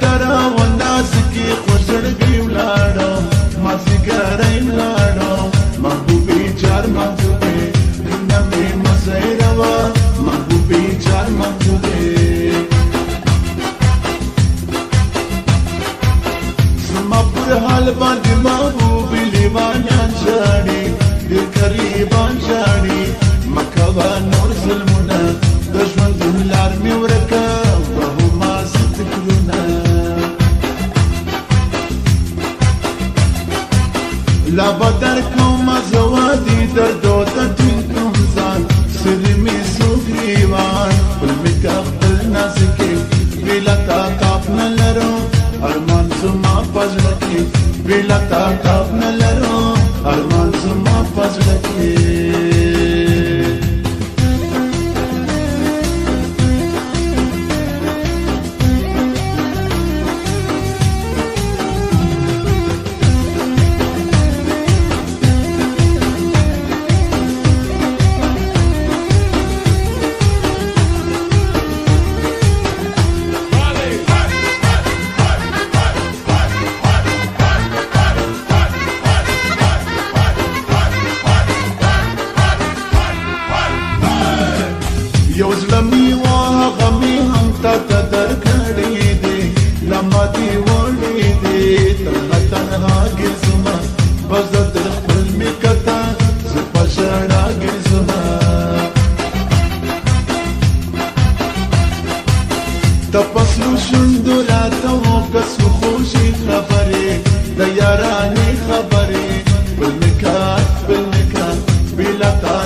ډرا والناس کې خوشړګي ولاړو ما سیګارې ولاړو محبوبي چار محبوبي نمې مسایروا محبوبي چار محبوبي سما پر حال باندې محبوبي لیوانان ژاړي ډېر قریبان ژاړي مکوه نور ظلمونه د ژوند لار مې ورکه وهما ستکلونه لا بدر کوم زوادي دردو ته ټینګ کوم ځان سر مې سوګریوان بل مې خپل ناز کې بلا طاقت نه لرو ارمان زما پزړه کې بلا طاقت نه لرو ارمان زما پزړه کې یو زلمی واغه می هم تا درکړې دي لمه دی وړې دي تنها ګرځما بس در خپل می کتا ز پښړا ګرځما تپسلو شوندو راته وکس خوشي خبرې د یارانې خبرې بل نکات بلا تا